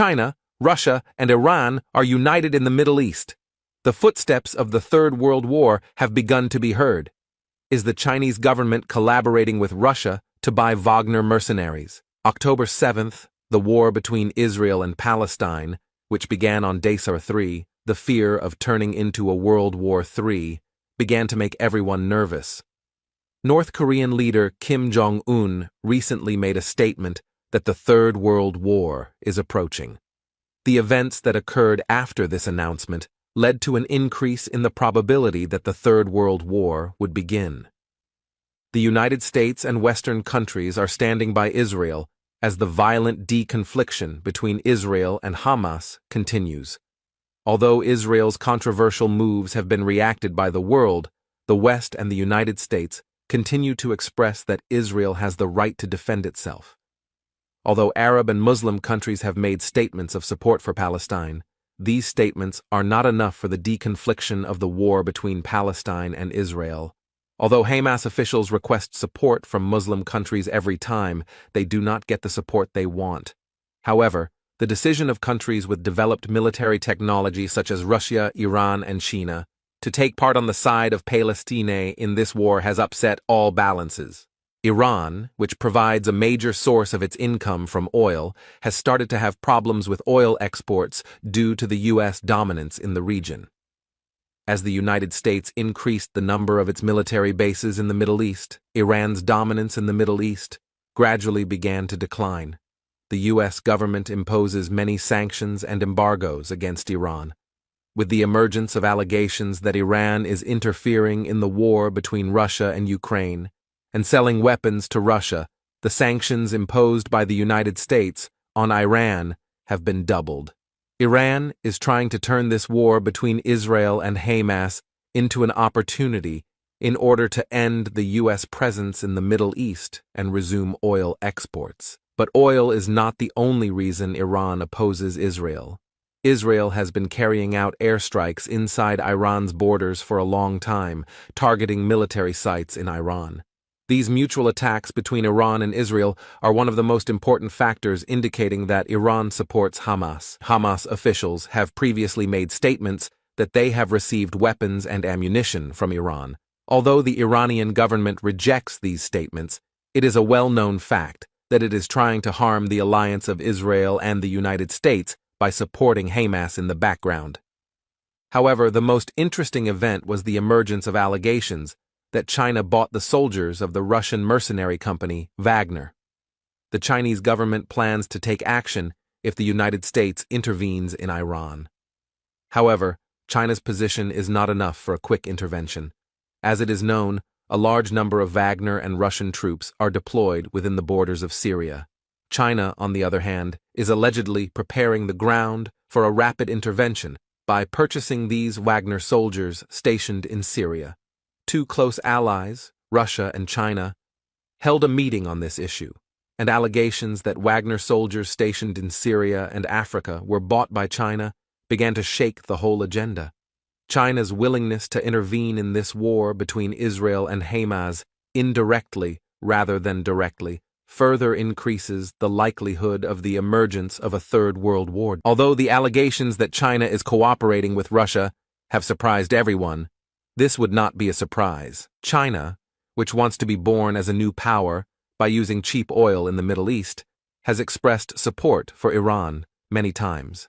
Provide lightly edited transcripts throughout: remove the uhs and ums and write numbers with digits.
China, Russia, and Iran are united in the Middle East. The footsteps of the Third World War have begun to be heard. Is the Chinese government collaborating with Russia to buy Wagner mercenaries? October 7th, the war between Israel and Palestine, which began on Daysar 3, the fear of turning into a World War III, began to make everyone nervous. North Korean leader Kim Jong-un recently made a statement that the Third World War is approaching. The events that occurred after this announcement led to an increase in the probability that the Third World War would begin. The United States and Western countries are standing by Israel as the violent deconfliction between Israel and Hamas continues. Although Israel's controversial moves have been reacted by the world, the West and the United States continue to express that Israel has the right to defend itself. Although Arab and Muslim countries have made statements of support for Palestine, these statements are not enough for the deconfliction of the war between Palestine and Israel. Although Hamas officials request support from Muslim countries every time, they do not get the support they want. However, the decision of countries with developed military technology such as Russia, Iran, and China to take part on the side of Palestine in this war has upset all balances. Iran, which provides a major source of its income from oil, has started to have problems with oil exports due to the U.S. dominance in the region. As the United States increased the number of its military bases in the Middle East, Iran's dominance in the Middle East gradually began to decline. The U.S. government imposes many sanctions and embargoes against Iran. With the emergence of allegations that Iran is interfering in the war between Russia and Ukraine, and selling weapons to Russia, the sanctions imposed by the United States on Iran have been doubled. Iran is trying to turn this war between Israel and Hamas into an opportunity in order to end the U.S. presence in the Middle East and resume oil exports. But oil is not the only reason Iran opposes Israel. Israel has been carrying out airstrikes inside Iran's borders for a long time, targeting military sites in Iran. These mutual attacks between Iran and Israel are one of the most important factors indicating that Iran supports Hamas. Hamas officials have previously made statements that they have received weapons and ammunition from Iran. Although the Iranian government rejects these statements, it is a well-known fact that it is trying to harm the alliance of Israel and the United States by supporting Hamas in the background. However, the most interesting event was the emergence of allegations that China bought the soldiers of the Russian mercenary company Wagner. The Chinese government plans to take action if the United States intervenes in Iran. However, China's position is not enough for a quick intervention. As it is known, a large number of Wagner and Russian troops are deployed within the borders of Syria. China, on the other hand, is allegedly preparing the ground for a rapid intervention by purchasing these Wagner soldiers stationed in Syria. Two close allies, Russia and China, held a meeting on this issue, and allegations that Wagner soldiers stationed in Syria and Africa were bought by China began to shake the whole agenda. China's willingness to intervene in this war between Israel and Hamas indirectly rather than directly further increases the likelihood of the emergence of a Third World War. Although the allegations that China is cooperating with Russia have surprised everyone, this would not be a surprise. China, which wants to be born as a new power by using cheap oil in the Middle East, has expressed support for Iran many times.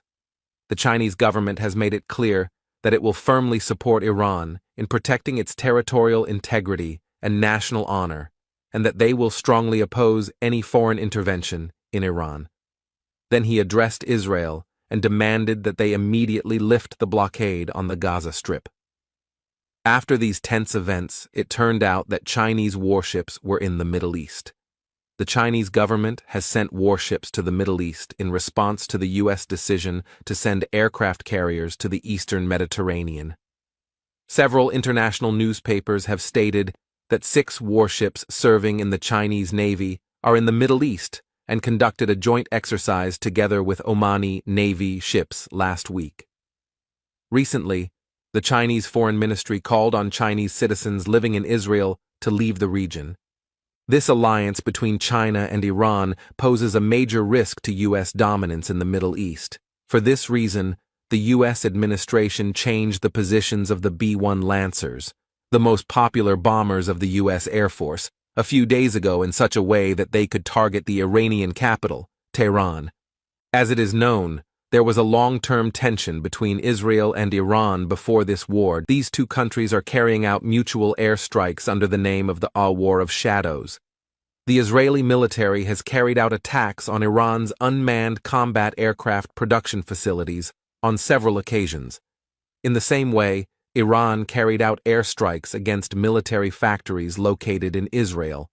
The Chinese government has made it clear that it will firmly support Iran in protecting its territorial integrity and national honor, and that they will strongly oppose any foreign intervention in Iran. Then he addressed Israel and demanded that they immediately lift the blockade on the Gaza Strip. After these tense events, it turned out that Chinese warships were in the Middle East. The Chinese government has sent warships to the Middle East in response to the U.S. decision to send aircraft carriers to the eastern Mediterranean. Several international newspapers have stated that 6 warships serving in the Chinese Navy are in the Middle East and conducted a joint exercise together with Omani Navy ships last week. Recently, the Chinese Foreign Ministry called on Chinese citizens living in Israel to leave the region. This alliance between China and Iran poses a major risk to U.S. dominance in the Middle East. For this reason, the U.S. administration changed the positions of the B-1 Lancers, the most popular bombers of the U.S. Air Force, a few days ago in such a way that they could target the Iranian capital, Tehran. As it is known, there was a long-term tension between Israel and Iran before this war. These two countries are carrying out mutual airstrikes under the name of the War of Shadows. The Israeli military has carried out attacks on Iran's unmanned combat aircraft production facilities on several occasions. In the same way, Iran carried out airstrikes against military factories located in Israel.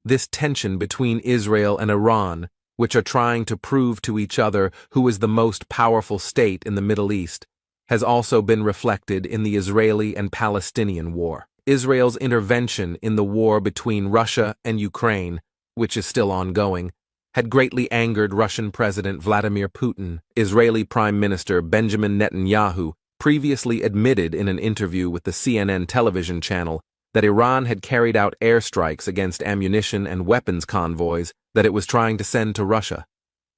This tension between Israel and Iran, which are trying to prove to each other who is the most powerful state in the Middle East, has also been reflected in the Israeli and Palestinian war. Israel's intervention in the war between Russia and Ukraine, which is still ongoing, had greatly angered Russian President Vladimir Putin. Israeli Prime Minister Benjamin Netanyahu previously admitted in an interview with the CNN television channel that Iran had carried out airstrikes against ammunition and weapons convoys that it was trying to send to Russia.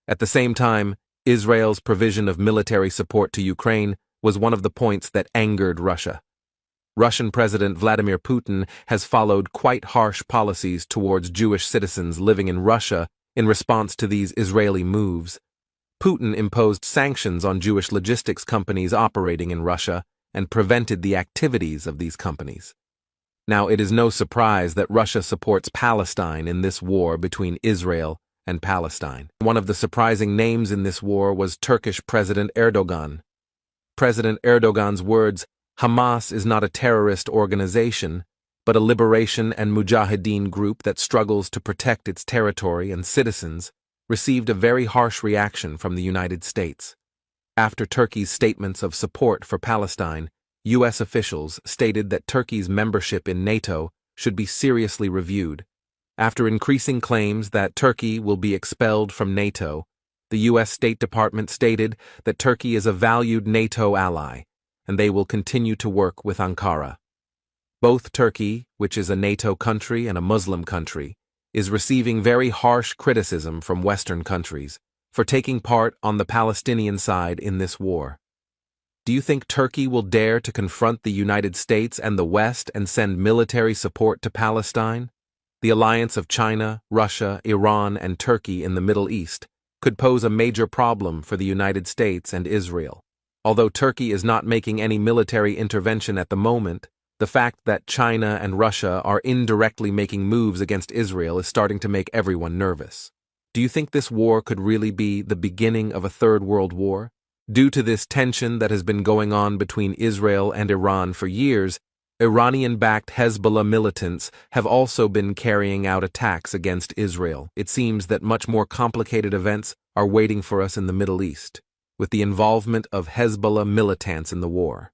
At the same time, Israel's provision of military support to Ukraine was one of the points that angered Russia. Russian President Vladimir Putin has followed quite harsh policies towards Jewish citizens living in Russia in response to these Israeli moves. Putin imposed sanctions on Jewish logistics companies operating in Russia and prevented the activities of these companies. Now, it is no surprise that Russia supports Palestine in this war between Israel and Palestine. One of the surprising names in this war was Turkish President Erdogan. President Erdogan's words, "Hamas is not a terrorist organization, but a liberation and mujahideen group that struggles to protect its territory and citizens," received a very harsh reaction from the United States. After Turkey's statements of support for Palestine, U.S. officials stated that Turkey's membership in NATO should be seriously reviewed. After increasing claims that Turkey will be expelled from NATO, the U.S. State Department stated that Turkey is a valued NATO ally, and they will continue to work with Ankara. Both Turkey, which is a NATO country and a Muslim country, is receiving very harsh criticism from Western countries for taking part on the Palestinian side in this war. Do you think Turkey will dare to confront the United States and the West and send military support to Palestine? The alliance of China, Russia, Iran, and Turkey in the Middle East could pose a major problem for the United States and Israel. Although Turkey is not making any military intervention at the moment, the fact that China and Russia are indirectly making moves against Israel is starting to make everyone nervous. Do you think this war could really be the beginning of a third world war? Due to this tension that has been going on between Israel and Iran for years, Iranian-backed Hezbollah militants have also been carrying out attacks against Israel. It seems that much more complicated events are waiting for us in the Middle East, with the involvement of Hezbollah militants in the war.